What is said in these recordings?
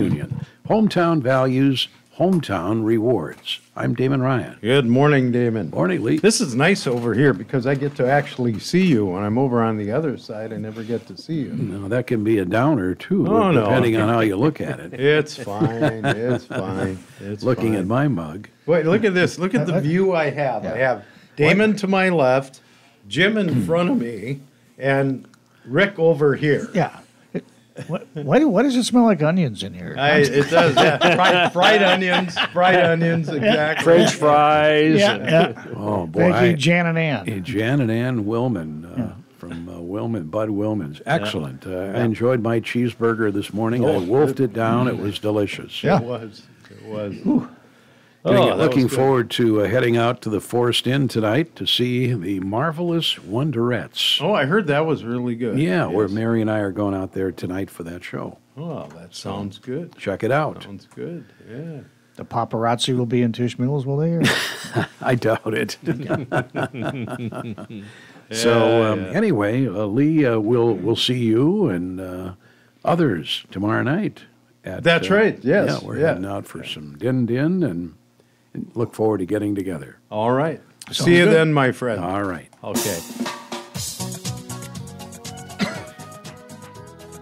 Union. Hometown values, hometown rewards. I'm Damon Ryan. Good morning, Damon. Morning, Lee. This is nice over here because I get to actually see you. When I'm over on the other side, I never get to see you. Now, that can be a downer, too, Oh, no. depending on how you look at it. It's fine. It's fine. It's Looking fine. at my mug. Wait, look at this. Look at the view I have. I have Damon to my left, Jim in front of me, and Rick over here. Yeah. Why does it smell like onions in here? It does, yeah. Fried onions, exactly. French fries. Yeah. Oh, boy. Thank you, Jan and Ann. Jan and Ann Willman from Bud Willman's. Excellent. I enjoyed my cheeseburger this morning. I wolfed it down. It was delicious. Yeah. It was. Looking forward to heading out to the Forest Inn tonight to see the Marvelous Wonderettes. Oh, I heard that was really good. Yeah, Yes. where Mary and I are going out there tonight for that show. Oh, that sounds good. Check it out. Sounds good, yeah. The paparazzi will be in Tisch Mills, will they? Or? I doubt it. So anyway, Lee, we'll see you and others tomorrow night. That's right, yes. Yeah, we're heading out for some din-din and look forward to getting together. All right. See you then, my friend. All right. Okay.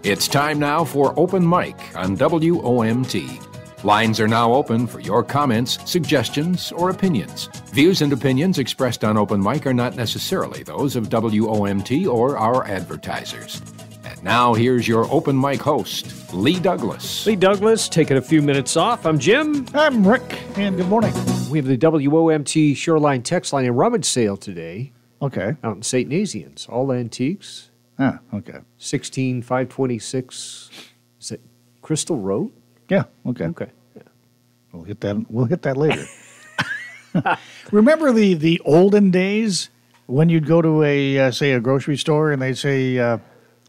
It's time now for Open Mic on WOMT. Lines are now open for your comments, suggestions, or opinions. Views and opinions expressed on Open Mic are not necessarily those of WOMT or our advertisers. And now here's your Open Mic host, Lee Douglas. Lee Douglas, taking a few minutes off. I'm Jim. I'm Rick, and good morning. We have the WOMT Shoreline text line and rummage sale today Okay. out in St. Nazianz. All antiques, Ah, okay. 16526. Is it Crystal Road? Yeah, okay. Okay. Yeah. We'll hit that later. Remember the olden days when you'd go to a grocery store and they'd say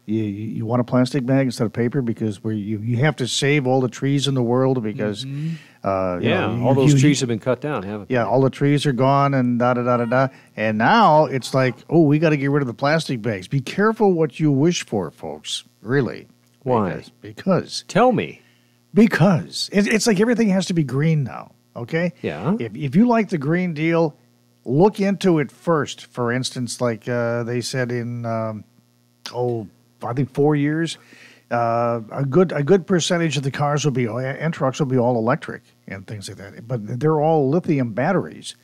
you want a plastic bag instead of paper because you have to save all the trees in the world because All those trees have been cut down, haven't they? Yeah, all the trees are gone and da-da-da-da-da. And now it's like, oh, we got to get rid of the plastic bags. Be careful what you wish for, folks. Really. Why? Because Tell me. it's like everything has to be green now, okay? Yeah. If you like the Green Deal, look into it first. For instance, like they said in, I think 4 years, a good percentage of the cars will be and trucks will be all electric and things like that. But they're all lithium batteries.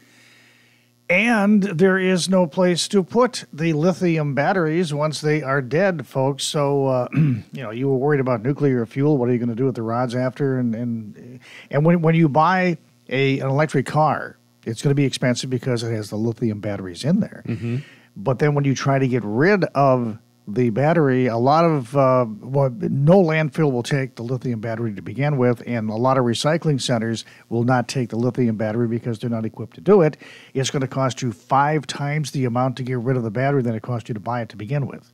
And there is no place to put the lithium batteries once they are dead, folks. So, you were worried about nuclear fuel. What are you going to do with the rods after? And when you buy an electric car, it's going to be expensive because it has the lithium batteries in there. Mm-hmm. But then when you try to get rid of the battery, a lot of no landfill will take the lithium battery to begin with, and a lot of recycling centers will not take the lithium battery because they're not equipped to do it. It's going to cost you 5 times the amount to get rid of the battery than it cost you to buy it to begin with.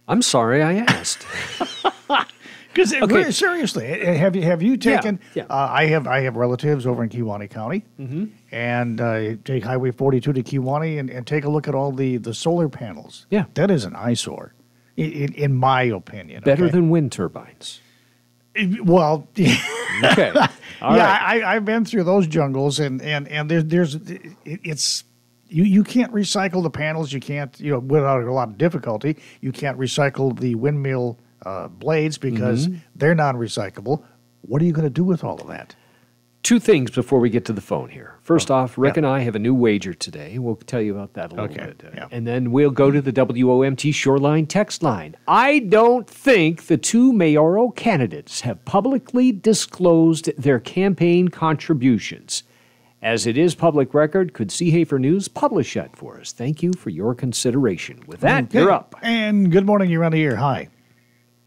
I'm sorry I asked. Because seriously, have you taken? Yeah. I have relatives over in Kewaunee County, and take Highway 42 to Kewaunee and take a look at all the solar panels. Yeah. That is an eyesore, in my opinion. Better okay? than wind turbines. Well, Okay. All right. I've been through those jungles, and it's you can't recycle the panels. You can't without a lot of difficulty. You can't recycle the windmill blades because they're non-recyclable. What are you going to do with all of that? 2 things before we get to the phone here. First off, Rick and I have a new wager today. We'll tell you about that a little bit. Yeah. And then we'll go to the WOMT Shoreline text line. I don't think the 2 mayoral candidates have publicly disclosed their campaign contributions. As it is public record, could Seehafer News publish that for us? Thank you for your consideration. With that, Okay. you're up. And good morning. You're on the air. Hi.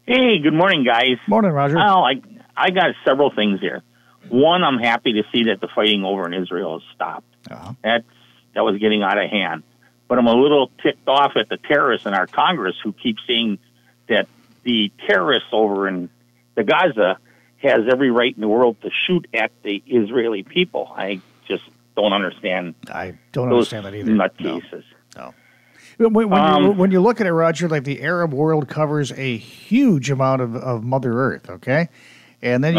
Hey, good morning, guys. Morning, Roger. Well, I got several things here. One, I'm happy to see that the fighting over in Israel has stopped. Uh-huh. That was getting out of hand. But I'm a little ticked off at the terrorists in our Congress who keep saying that the terrorists over in the Gaza has every right in the world to shoot at the Israeli people. I just don't understand. I don't those understand that either. nutcases. No. When you look at it, Roger, like the Arab world covers a huge amount of Mother Earth, okay? And then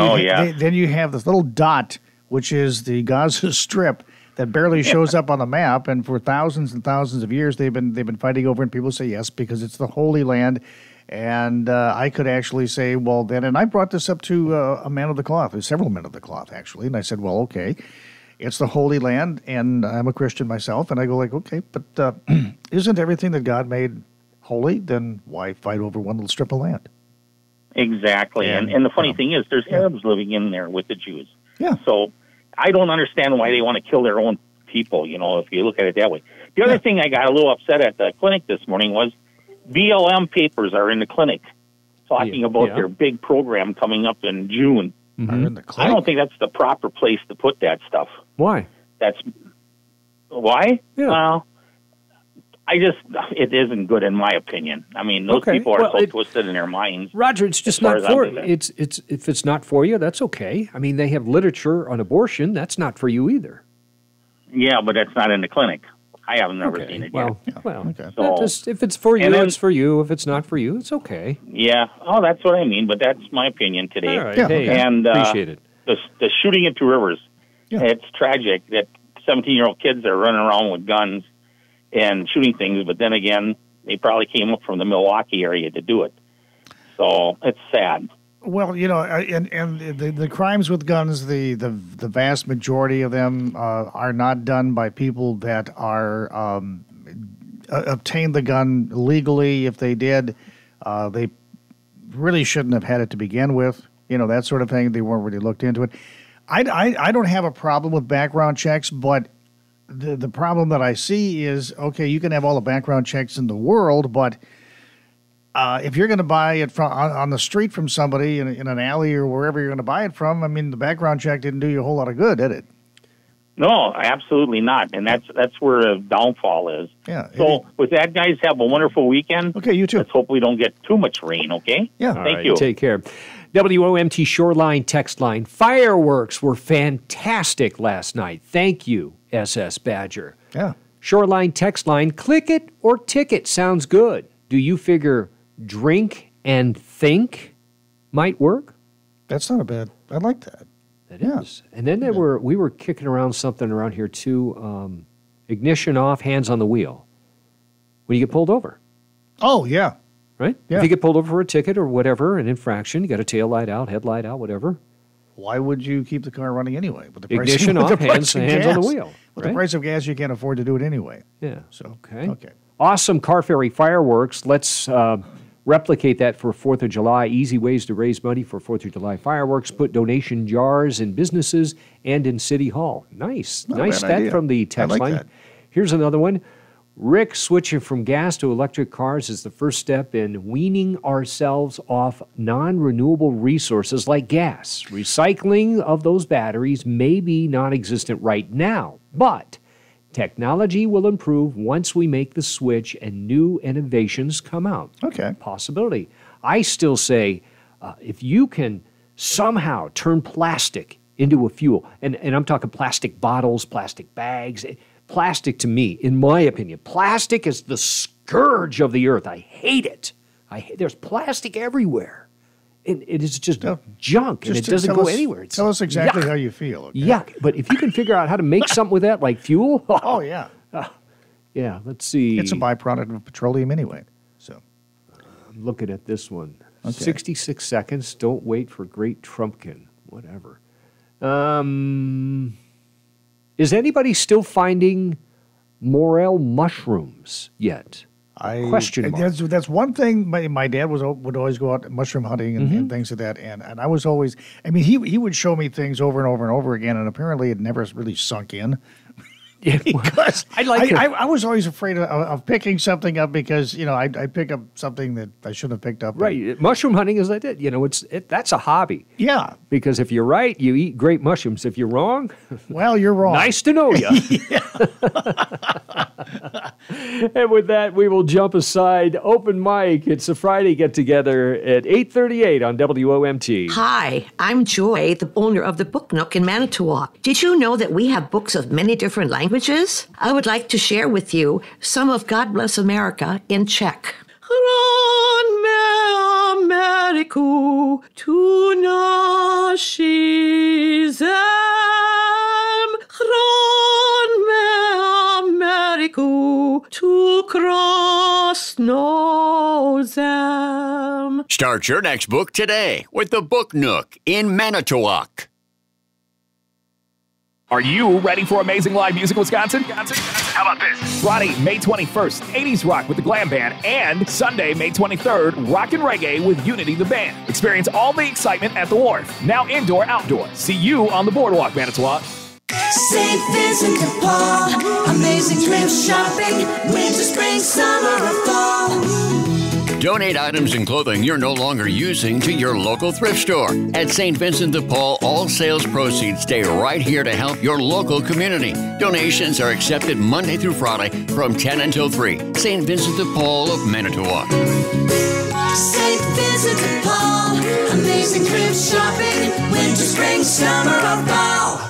then you have this little dot, which is the Gaza Strip, that barely shows up on the map. And for thousands and thousands of years, they've been fighting over, and people say yes because it's the Holy Land. And I could actually say, well, then, and I brought this up to a man of the cloth, several men of the cloth, actually. And I said, well, okay, it's the Holy Land, and I'm a Christian myself. And I go like, okay, but isn't everything that God made holy? Then why fight over one little strip of land? Exactly. And the funny thing is, there's Arabs living in there with the Jews. Yeah. So I don't understand why they want to kill their own people, if you look at it that way. The other thing I got a little upset at the clinic this morning was BLM papers are in the clinic talking about their big program coming up in June. Are in the clinic? I don't think that's the proper place to put that stuff. Why? Why? Yeah. Well, it isn't good in my opinion. I mean, those people are so twisted in their minds. Roger, it's just not for you. If it's not for you, that's okay. I mean, they have literature on abortion. That's not for you either. Yeah, but that's not in the clinic. I haven't never seen it yet. Well, okay. So, if it's for you, it's for you. If it's not for you, it's okay. Yeah. Oh, that's what I mean. But that's my opinion today. All right. Hey, and appreciate it. The shooting at Two Rivers. Yeah. It's tragic that 17-year-old kids are running around with guns and shooting things. But then again, they probably came up from the Milwaukee area to do it. So it's sad. Well, and the crimes with guns, the vast majority of them are not done by people that are obtained the gun legally. If they did, they really shouldn't have had it to begin with. That sort of thing. They weren't really looked into it. I don't have a problem with background checks, but the problem that I see is, okay, you can have all the background checks in the world, but if you're going to buy it on the street from somebody in an alley or wherever you're going to buy it from, I mean, the background check didn't do you a whole lot of good, did it? No, absolutely not. And that's where the downfall is. Yeah. So with that, guys, have a wonderful weekend. Okay, you too. Let's hope we don't get too much rain, okay? Yeah. Thank you. Take care. WOMT Shoreline text line. Fireworks were fantastic last night. Thank you, SS Badger. Yeah. Shoreline text line. Click it or ticket sounds good. Do you figure drink and think might work? That's not a bad. I like that. It is. And then we were kicking around something around here too. Ignition off, hands on the wheel. When you get pulled over. Oh, yeah. Right? Yeah. If you get pulled over for a ticket or whatever, an infraction, you got a tail light out, headlight out, whatever. Why would you keep the car running anyway? With the Ignition price, off, hands on the wheel. With the price of gas, you can't afford to do it anyway. Yeah. So Okay. Awesome Car Ferry fireworks. Let's replicate that for 4th of July. Easy ways to raise money for 4th of July fireworks. Put donation jars in businesses and in City Hall. Nice. Nice stat idea. from the text line. That. Here's another one. Rick, switching from gas to electric cars is the first step in weaning ourselves off non-renewable resources like gas. Recycling of those batteries may be non-existent right now, but technology will improve once we make the switch and new innovations come out. Okay. Possibility. I still say if you can somehow turn plastic into a fuel, and I'm talking plastic bottles, plastic bags. Plastic, to me, in my opinion, plastic is the scourge of the earth. I hate it. There's plastic everywhere. It is just junk, and it doesn't go anywhere. Tell us exactly how you feel. Okay? Yuck. But if you can figure out how to make something with that, like fuel. Oh, yeah. Yeah, let's see. It's a byproduct of petroleum anyway. So I'm looking at this one. Okay. 66 seconds. Don't wait for great Trumpkin. Whatever. Is anybody still finding morel mushrooms yet? Question mark. That's one thing. My dad would always go out mushroom hunting and things like that, and I was always. I mean, he would show me things over and over and over again, and apparently it never really sunk in. Yeah, because I was always afraid of picking something up because I pick up something that I shouldn't have picked up. Right, mushroom hunting is like that. That's a hobby. Yeah, because if you're right, you eat great mushrooms. If you're wrong, well, you're wrong. Nice to know you. And with that, we will jump aside. Open mic. It's a Friday get together at 8:38 on WOMT. Hi, I'm Joy, the owner of the Book Nook in Manitowoc. Did you know that we have books of many different languages? I would like to share with you some of God Bless America in Czech. Ameriku tu nasi zem. Chron me Ameriku tu cross no zem. Start your next book today with the Book Nook in Manitowoc. Are you ready for amazing live music in Wisconsin? How about this? Friday, May 21st, 80s Rock with the Glam Band, and Sunday, May 23rd, Rock and Reggae with Unity the Band. Experience all the excitement at the Wharf. Now indoor, outdoor. See you on the Boardwalk, Manitowoc. St. Vincent de Paul, amazing thrift shopping, winter, spring, summer, or fall. Donate items and clothing you're no longer using to your local thrift store. At St. Vincent de Paul, all sales proceeds stay right here to help your local community. Donations are accepted Monday through Friday from 10 until 3. St. Vincent de Paul of Manitowoc. St. Vincent de Paul, amazing thrift shopping, winter, spring, summer, or fall.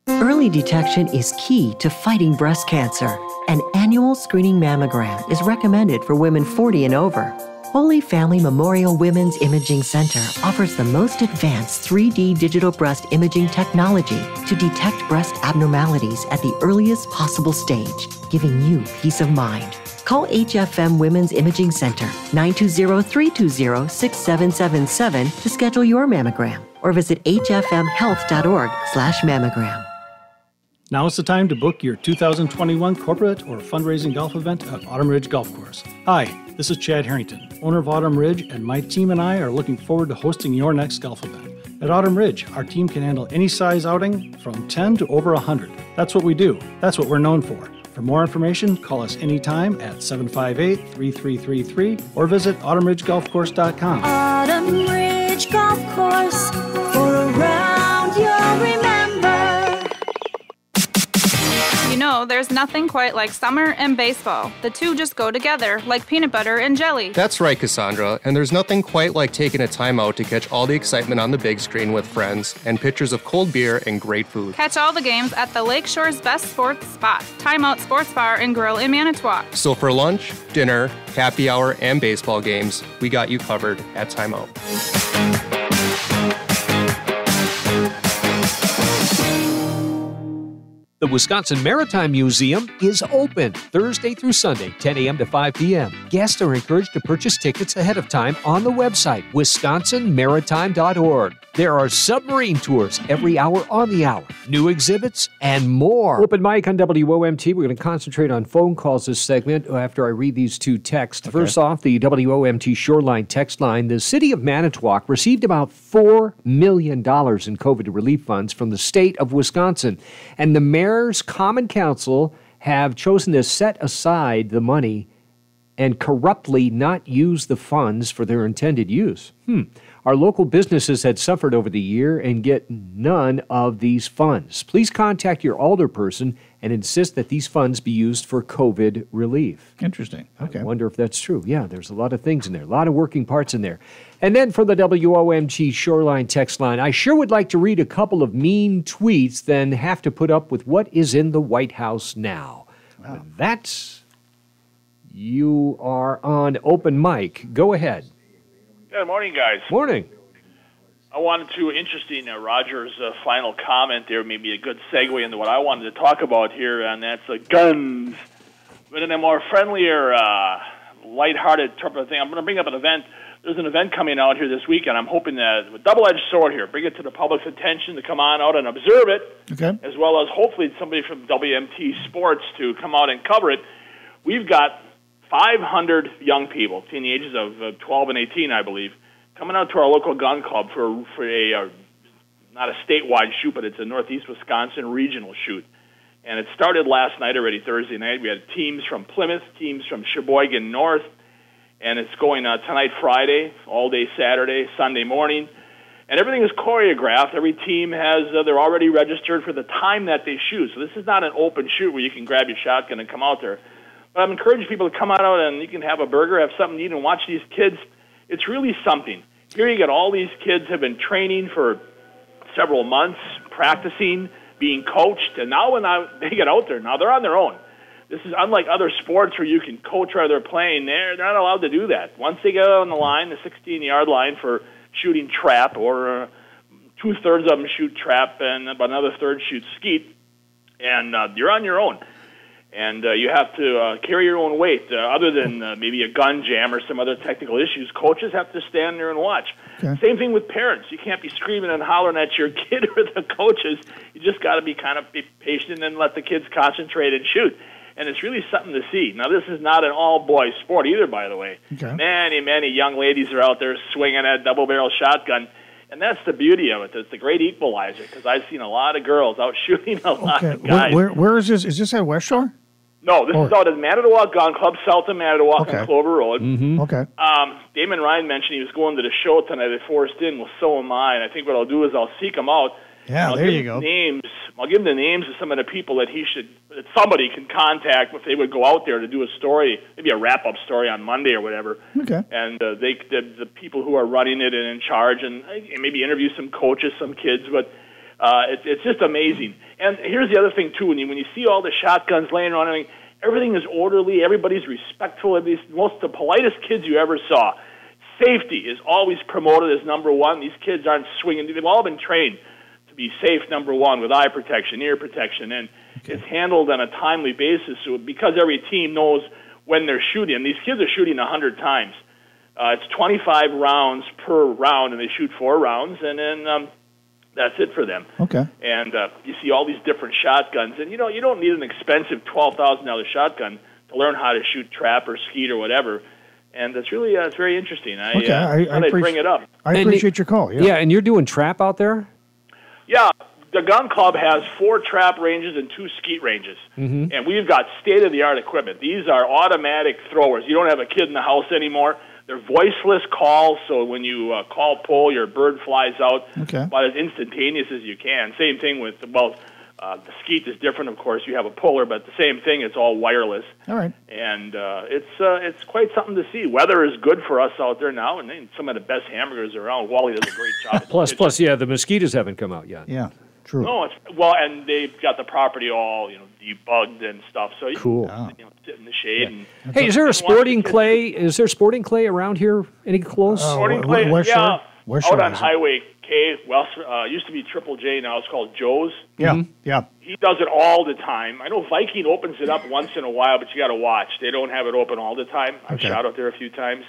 Early detection is key to fighting breast cancer. An annual screening mammogram is recommended for women 40 and over. Holy Family Memorial Women's Imaging Center offers the most advanced 3D digital breast imaging technology to detect breast abnormalities at the earliest possible stage, giving you peace of mind. Call HFM Women's Imaging Center 920-320-6777 to schedule your mammogram or visit hfmhealth.org/mammogram. Now is the time to book your 2021 corporate or fundraising golf event at Autumn Ridge Golf Course. Hi, this is Chad Harrington, owner of Autumn Ridge, and my team and I are looking forward to hosting your next golf event. At Autumn Ridge, our team can handle any size outing from 10 to over 100. That's what we do. That's what we're known for. For more information, call us anytime at 758-3333 or visit autumnridgegolfcourse.com. Autumn Ridge Golf Course, for a round you'll remember. You know, there's nothing quite like summer and baseball. The two just go together, like peanut butter and jelly. That's right, Cassandra, and there's nothing quite like taking a time out to catch all the excitement on the big screen with friends and pictures of cold beer and great food. Catch all the games at the Lakeshore's best sports spot, Time Out Sports Bar and Grill in Manitowoc. So for lunch, dinner, happy hour, and baseball games, we got you covered at Time Out. The Wisconsin Maritime Museum is open Thursday through Sunday, 10 a.m. to 5 p.m. Guests are encouraged to purchase tickets ahead of time on the website, wisconsinmaritime.org. There are submarine tours every hour on the hour, new exhibits, and more. Open mic on WOMT. We're going to concentrate on phone calls this segment after I read these two texts. Okay. First off, the WOMT Shoreline text line. The city of Manitowoc received about $4 million in COVID relief funds from the state of Wisconsin, and the Mayor's Common Council have chosen to set aside the money and corruptly not use the funds for their intended use. Our local businesses had suffered over the year and get none of these funds. Please contact your alderperson and insist that these funds be used for COVID relief. Interesting. Okay. I wonder if that's true. Yeah, there's a lot of things in there, a lot of working parts in there. And then for the WOMT Shoreline text line, I sure would like to read a couple of mean tweets, then have to put up with what is in the White House now. Wow. But that's... You are on open mic. Go ahead. Good morning, guys. Morning. I wanted to, interesting, Roger's final comment there, maybe a good segue into what I wanted to talk about here, and that's guns. But in a more friendlier, lighthearted type of thing, I'm going to bring up an event. There's an event coming out here this weekend. I'm hoping that, with double-edged sword here, bring it to the public's attention to come on out and observe it, okay, as well as hopefully somebody from WMT Sports to come out and cover it. We've got 500 young people, between the ages of 12 and 18, I believe, coming out to our local gun club for a not a statewide shoot, but it's a Northeast Wisconsin regional shoot. And it started last night already, Thursday night. We had teams from Plymouth, teams from Sheboygan North, and it's going tonight, Friday, all day Saturday, Sunday morning. And everything is choreographed. Every team has, they're already registered for the time that they shoot. So this is not an open shoot where you can grab your shotgun and come out there. But I'm encouraging people to come out and you can have a burger, have something to eat, and watch these kids. It's really something. Here you get all these kids have been training for several months, practicing, being coached, and now when they get out there, now they're on their own. This is unlike other sports where you can coach while they're playing. They're not allowed to do that. Once they get on the line, the 16-yard line for shooting trap, or 2/3 of them shoot trap, and about another third shoot skeet, and you're on your own. And you have to carry your own weight. Other than maybe a gun jam or some other technical issues, coaches have to stand there and watch. Okay. Same thing with parents. You can't be screaming and hollering at your kid or the coaches. You just got to be patient and let the kids concentrate and shoot. And it's really something to see. Now, this is not an all-boys sport either, by the way. Okay. Many young ladies are out there swinging that double-barrel shotgun. And that's the beauty of it. It's the great equalizer, because I've seen a lot of girls out shooting a lot of guys. Where is this? Is this at West Shore? No, this is out at Manitowoc Gun Club, south of Manitowoc on Clover Road. Okay. Damon Ryan mentioned he was going to the show tonight at Forest Inn. Well, so am I. And I think what I'll do is I'll seek him out. Yeah, there you go. I'll give him the names of some of the people that somebody can contact if they would go out there to do a story, maybe a wrap-up story on Monday or whatever. Okay. And the people who are running it and in charge, and maybe interview some coaches, some kids, but it's just amazing. And here's the other thing, too. When you see all the shotguns laying around, everything is orderly. Everybody's respectful. The politest kids you ever saw. Safety is always promoted as number one. These kids aren't swinging. They've all been trained to be safe, number one, with eye protection, ear protection, and it's handled on a timely basis. So because every team knows when they're shooting, these kids are shooting 100 times. It's 25 rounds per round, and they shoot 4 rounds, and then that's it for them. Okay. And you see all these different shotguns, and you don't need an expensive $12,000 shotgun to learn how to shoot trap or skeet or whatever. And it's really it's very interesting. I bring it up. I appreciate your call. Yeah, and you're doing trap out there? Yeah, the gun club has 4 trap ranges and 2 skeet ranges, and we've got state-of-the-art equipment. These are automatic throwers. You don't have a kid in the house anymore. They're voiceless calls, so when you call pull, your bird flies out about as instantaneous as you can. Same thing with, the skeet is different, of course. You have a puller, but the same thing. It's all wireless. All right. And it's quite something to see. Weather is good for us out there now, and some of the best hamburgers around. Wally does a great job. Plus, yeah, the mosquitoes haven't come out yet. Yeah, true. No, and they've got the property all debugged and stuff. So you can sit in the shade. And, hey, is there a sporting clay? Is there sporting clay around here? Any close? Sporting clay, West Shore? West Shore out on Highway K. Used to be Triple J. Now it's called Joe's. Yeah, yeah. He does it all the time. I know Viking opens it up once in a while, but you got to watch. They don't have it open all the time. I've shot out there a few times.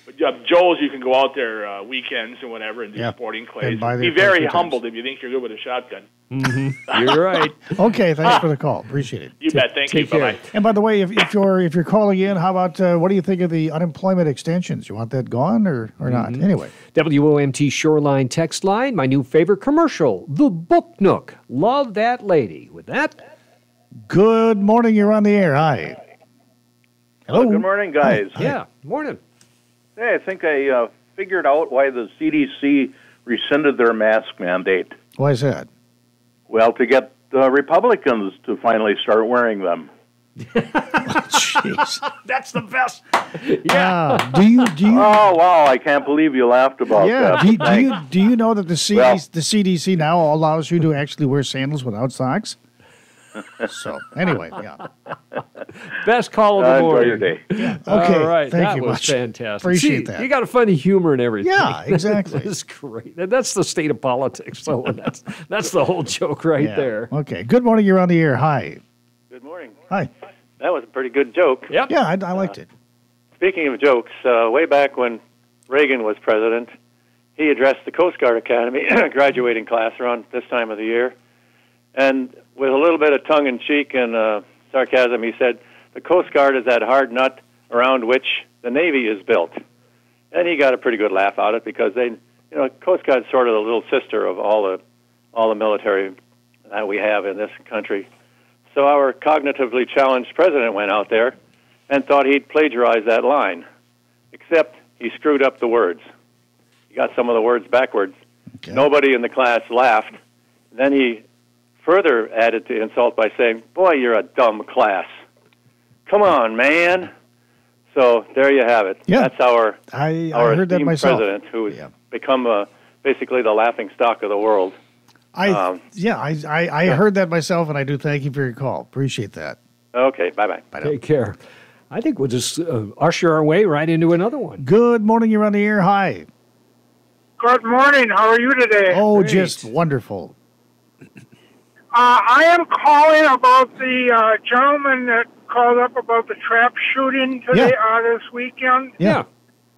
But Joe's, you can go out there weekends and whatever and do sporting clays. Be very humbled if you think you're good with a shotgun. You're right. Okay, thanks for the call. Appreciate it. You bet. Thank you. Bye-bye. And by the way, if you're calling in, how about what do you think of the unemployment extensions? You want that gone or not? Anyway. WOMT Shoreline text line, my new favorite commercial, The Book Nook. Love that lady. With that, good morning. You're on the air. Hi. Hello. Good morning, guys. Hi. Yeah, morning. Hey, I think I figured out why the CDC rescinded their mask mandate. Why is that? Well, to get the Republicans to finally start wearing them. Jeez. That's the best. Yeah. Do you? Oh, wow! I can't believe you laughed about that. Do you know that the CDC now allows you to actually wear sandals without socks? So anyway, yeah. Best call of the morning. Enjoy your day. Yeah. Okay. All right. Thank that you was much. fantastic. Appreciate that. You got a funny humor and everything. Yeah, exactly. That's great. And that's the state of politics. So that's the whole joke right there. Okay. Good morning. You're on the air. Hi. Good morning. Hi. That was a pretty good joke. Yep. Yeah, I liked it. Speaking of jokes, way back when Reagan was president, he addressed the Coast Guard Academy graduating class around this time of the year. And with a little bit of tongue-in-cheek and sarcasm, he said, the Coast Guard is that hard nut around which the Navy is built. And he got a pretty good laugh out of it because Coast Guard is sort of the little sister of all the military that we have in this country. So our cognitively challenged president went out there and thought he'd plagiarize that line, except he screwed up the words. He got some of the words backwards. Okay. Nobody in the class laughed. Then he further added to insult by saying, boy, you're a dumb class. Come on, man. So there you have it. Yeah. That's our I heard that myself. president, who has become basically the laughing stock of the world. I heard that myself, and I do thank you for your call. Appreciate that. Okay, bye-bye. Take care. I think we'll just usher our way right into another one. Good morning, you're on the air. Hi. Good morning. How are you today? Oh, just wonderful. I am calling about the gentleman that called up about the trap shooting today, this weekend. Yeah.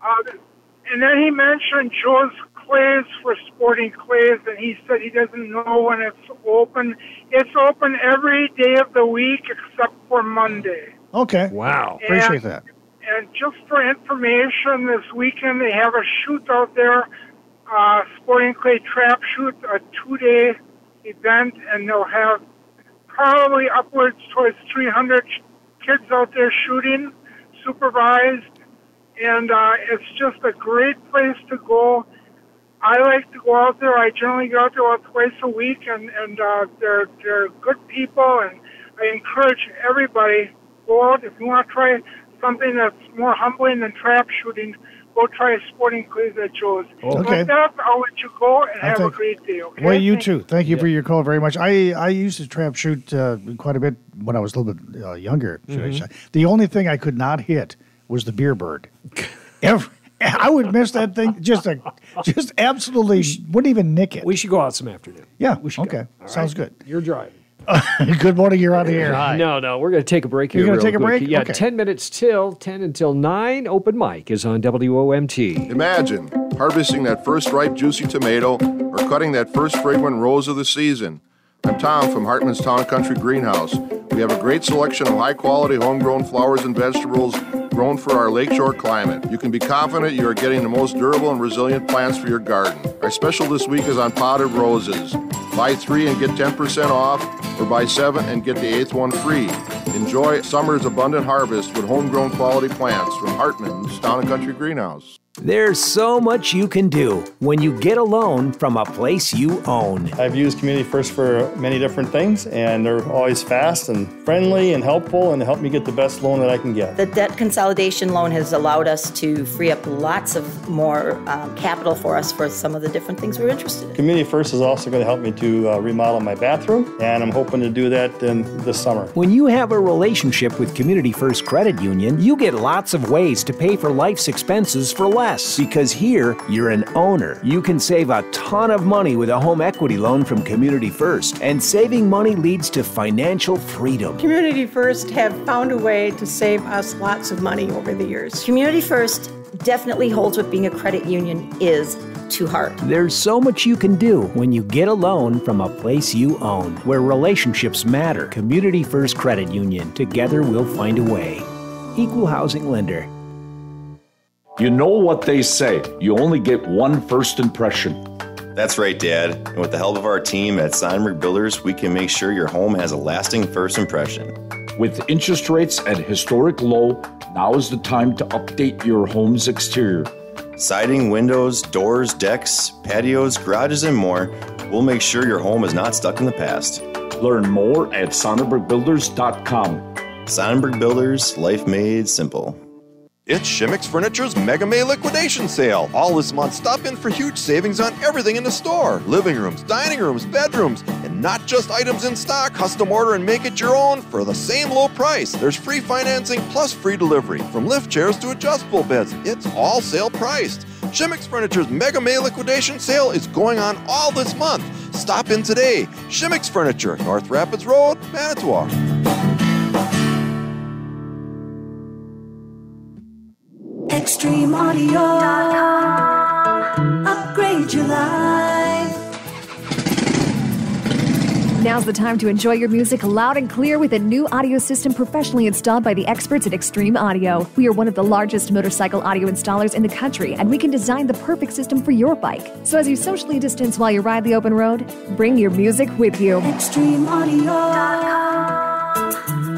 And then he mentioned Joe's Clays for Sporting Clays, and he said he doesn't know when it's open. It's open every day of the week except for Monday. Okay. Wow. Appreciate that. And just for information, this weekend they have a shoot out there, Sporting Clay Trap Shoot, a 2-day event, and they'll have probably upwards towards 300 kids out there shooting, supervised, and it's just a great place to go. I like to go out there. I generally go out there about twice a week, and they're good people, and I encourage everybody, go out. If you want to try something that's more humbling than trap shooting, go try Sporting Clays at Joe's. Okay. With that, I'll let you go and have a great day, okay? Well, you too. Thank you for your call very much. I used to trap shoot quite a bit when I was a little bit younger. The only thing I could not hit was the beer bird. I would miss that thing. Just absolutely wouldn't even nick it. We should go out some afternoon. Yeah. We should Okay. go. All Sounds right. good. You're driving. Good morning. You're on the air. Hi. No, we're going to take a break here. You're gonna real take a quick. break? Yeah, Okay. 10 minutes till 10 until 9. Open mic is on WOMT. Imagine harvesting that first ripe, juicy tomato or cutting that first fragrant rose of the season. I'm Tom from Hartman's Town & Country Greenhouse. We have a great selection of high-quality homegrown flowers and vegetables grown for our lakeshore climate. You can be confident you are getting the most durable and resilient plants for your garden. Our special this week is on potted roses. Buy 3 and get 10% off, or buy 7 and get the 8th one free. Enjoy summer's abundant harvest with homegrown quality plants from Hartman's Town & Country Greenhouse. There's so much you can do when you get a loan from a place you own. I've used Community First for many different things, and they're always fast and friendly and helpful and help me get the best loan that I can get. The debt consolidation loan has allowed us to free up lots of more capital for us for some of the different things we're interested in. Community First is also going to help me to remodel my bathroom, and I'm hoping to do that this summer. When you have a relationship with Community First Credit Union, you get lots of ways to pay for life's expenses for less. Because here, you're an owner. You can save a ton of money with a home equity loan from Community First, and saving money leads to financial freedom. Community First have found a way to save us lots of money over the years. Community First definitely holds what being a credit union is to heart. There's so much you can do when you get a loan from a place you own, where relationships matter. Community First Credit Union. Together we'll find a way. Equal housing lender. You know what they say, you only get one first impression. That's right, Dad. And with the help of our team at Sonnenberg Builders, we can make sure your home has a lasting first impression. With interest rates at historic low, now is the time to update your home's exterior. Siding, windows, doors, decks, patios, garages, and more, we'll make sure your home is not stuck in the past. Learn more at SonnenbergBuilders.com. Sonnenberg Builders, life made simple. It's Shimmick's Furniture's Mega May liquidation sale. All this month, stop in for huge savings on everything in the store. Living rooms, dining rooms, bedrooms, and not just items in stock. Custom order and make it your own for the same low price. There's free financing plus free delivery. From lift chairs to adjustable beds, it's all sale priced. Shimmick's Furniture's Mega May liquidation sale is going on all this month. Stop in today. Shimmick's Furniture, North Rapids Road, Manitowoc. Extreme Audio. Upgrade your life. Now's the time to enjoy your music loud and clear with a new audio system professionally installed by the experts at Extreme Audio. We are one of the largest motorcycle audio installers in the country, and we can design the perfect system for your bike. So as you socially distance while you ride the open road, bring your music with you. Extreme Audio.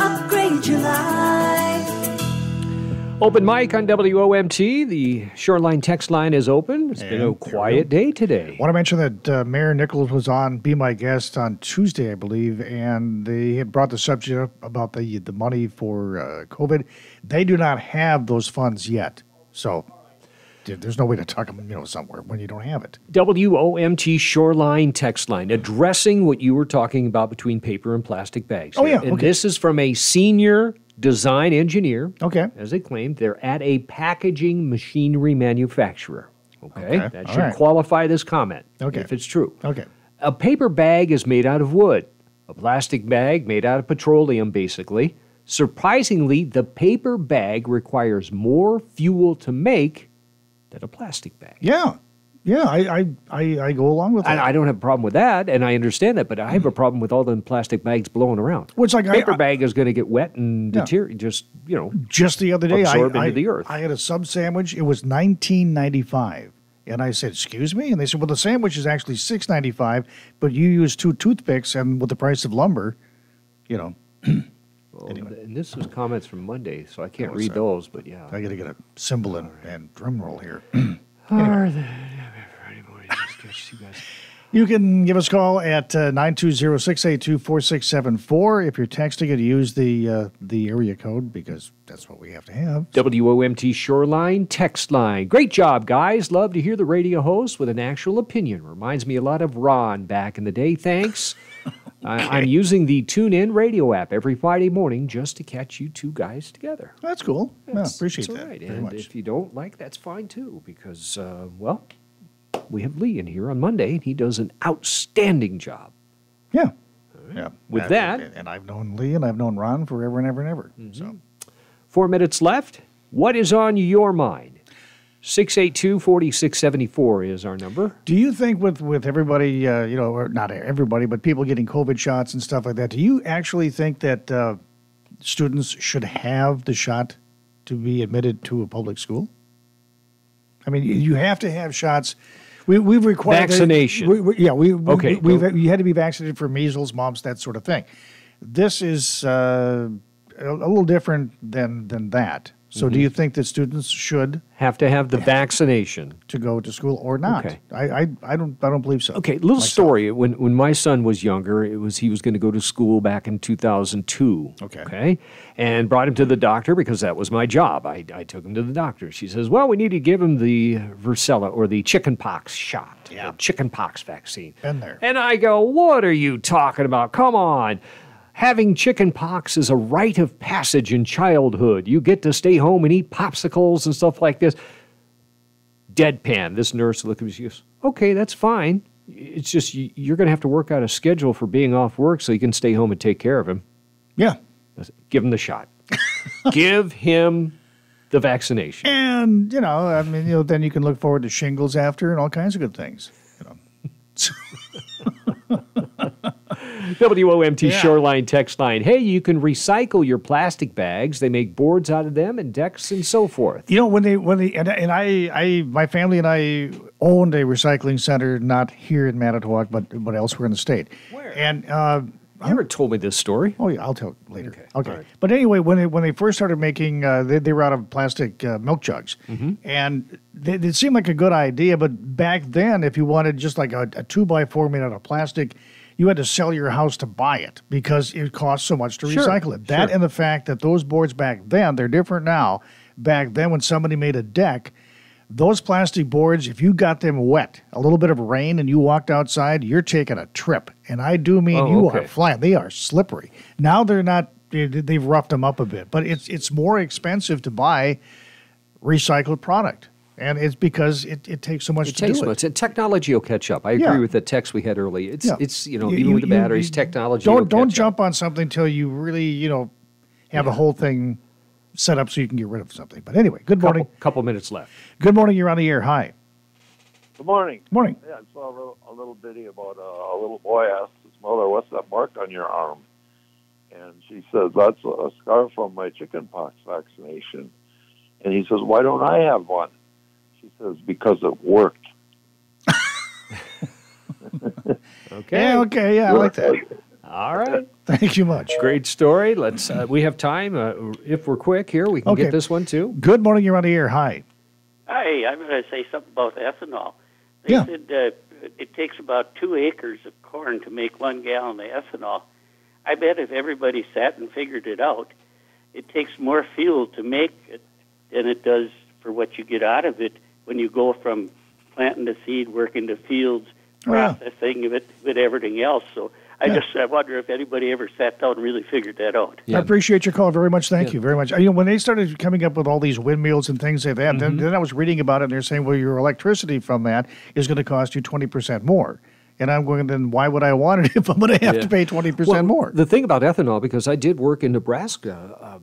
Upgrade your life. Open mic on WOMT. The Shoreline text line is open. It's been a quiet day today. I want to mention that Mayor Nichols was on Be My Guest on Tuesday, I believe, and they had brought the subject up about the money for COVID. They do not have those funds yet. So there's no way to tuck them, somewhere when you don't have it. WOMT Shoreline text line addressing what you were talking about between paper and plastic bags. Oh, yeah, And okay. this is from a senior design engineer. Okay. As they claimed, they're at a packaging machinery manufacturer. Okay. That all should right. qualify this comment. Okay. If it's true. Okay. A paper bag is made out of wood. A plastic bag made out of petroleum, basically. Surprisingly, the paper bag requires more fuel to make than a plastic bag. Yeah. Yeah, I go along with that. I don't have a problem with that, and I understand that, but I have a problem with all them plastic bags blowing around. Well, it's like paper bag is going to get wet and deteriorate, just the other day, absorb into the earth. I had a sub sandwich. It was $19.95, and I said, "Excuse me?" And they said, "Well, the sandwich is actually $6.95, but you use 2 toothpicks, and with the price of lumber, Well, and this was comments from Monday, so I can't Oh, read sorry. those, but yeah. I got to get a cymbal and drum roll here." You can give us a call at 920-682-4674. If you're texting it, use the area code because that's what we have to have. WOMT Shoreline text line. Great job, guys. Love to hear the radio host with an actual opinion. Reminds me a lot of Ron back in the day. Thanks. I'm using the TuneIn radio app every Friday morning just to catch you two guys together. That's cool. Yeah, appreciate that's that all right. very And much. if you don't like, that's fine too, because, we have Lee in here on Monday, and he does an outstanding job. Yeah. Yeah. With that, and I've known Lee and I've known Ron forever and ever and ever. Mm-hmm. So 4 minutes left. What is on your mind? 682-4674 is our number. do you think with everybody, or not everybody, but people getting COVID shots and stuff like that, do you actually think that students should have the shot to be admitted to a public school? I mean, you have to have shots. We've required Vaccination. Okay, you had to be vaccinated for measles, mumps, that sort of thing. This is a little different than that. So, do you think that students should have to have the vaccination to go to school or not? Okay. I don't believe so. Okay, little story. When my son was younger, he was going to go to school back in 2002. Okay, and brought him to the doctor because that was my job. I took him to the doctor. She says, "Well, we need to give him the varicella or the chickenpox shot, the chickenpox vaccine." Been there. And I go, "What are you talking about? Come on." Having chicken pox is a rite of passage in childhood. You get to stay home and eat popsicles and stuff like this. Deadpan. This nurse looked at me, she goes, "Okay, that's fine. It's just you're going to have to work out a schedule for being off work so you can stay home and take care of him." Yeah. Give him the shot. Give him the vaccination. And, then you can look forward to shingles after and all kinds of good things. WOMT Shoreline text line. Hey, you can recycle your plastic bags. They make boards out of them and decks and so forth. When my family and I owned a recycling center, not here in Manitowoc, but elsewhere in the state. Where? And you never told me this story. Oh yeah, I'll tell you later. Okay. All right. But anyway, when they first started making, they were out of plastic milk jugs, and it seemed like a good idea. But back then, if you wanted just like a 2x4 made out of plastic, you had to sell your house to buy it because it cost so much to recycle it. That and the fact that those boards back then, they're different now. Back then, when somebody made a deck, those plastic boards, if you got them wet, a little bit of rain, and you walked outside, you're taking a trip. And I do mean you are flying. They are slippery. Now they're not. They've roughed them up a bit, but it's more expensive to buy recycled product. And it's because it takes so much to do it. And technology will catch up. I agree with the text we had earlier. It's even with the batteries, technology will catch Don't up. jump on something until you really, have the whole thing set up so you can get rid of something. But anyway, good morning. Couple minutes left. Good morning. You're on the air. Hi. Good morning. Morning. Yeah, I saw a little bitty about a little boy asked his mother, "What's that mark on your arm?" And she says, "That's a scar from my chickenpox vaccination." And he says, "Why don't I have one?" She says, "Because it worked." Okay. I like that. All right. Thank you much. Great story. Let's. We have time. If we're quick here, we can get this one too. Good morning. You're on the air. Hi. Hi. I'm going to say something about ethanol. They said it takes about 2 acres of corn to make 1 gallon of ethanol. I bet if everybody sat and figured it out, it takes more fuel to make it than it does for what you get out of it when you go from planting the seed, working the fields, processing of it with everything else. So I wonder if anybody ever sat down and really figured that out. I appreciate your call very much. Thank you very much. When they started coming up with all these windmills and things like that, then I was reading about it, and they're saying, well, your electricity from that is going to cost you 20% more. And I'm going, then why would I want it if I'm going to have to pay 20% more? The thing about ethanol, because I did work in Nebraska,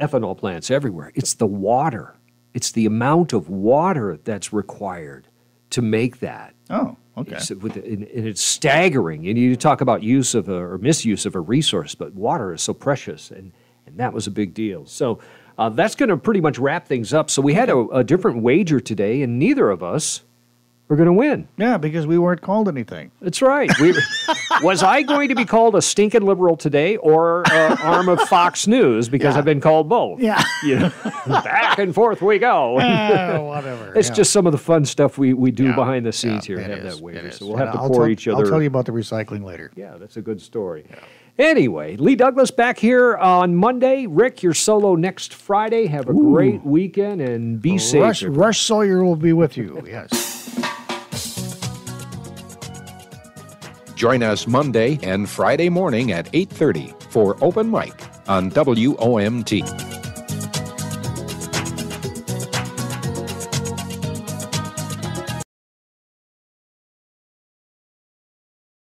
ethanol plants everywhere, it's the water. It's the amount of water that's required to make that. Oh, okay. And it's staggering. And you talk about use of or misuse of a resource, but water is so precious, and that was a big deal. So that's going to pretty much wrap things up. So we had a different wager today, and neither of us were going to win. Yeah, because we weren't called anything. That's right. Was I going to be called a stinking liberal today, or arm of Fox News, because I've been called both? Yeah. Back and forth we go. Whatever. It's just some of the fun stuff we do behind the scenes here. Have that wager. So we'll have to pour each other. I'll tell you about the recycling later. Yeah, that's a good story. Yeah. Anyway, Lee Douglas back here on Monday. Rick, you're solo next Friday. Have a great weekend and be safe. Rush Sawyer will be with you. Yes. Join us Monday and Friday morning at 8:30 for Open Mic on WOMT.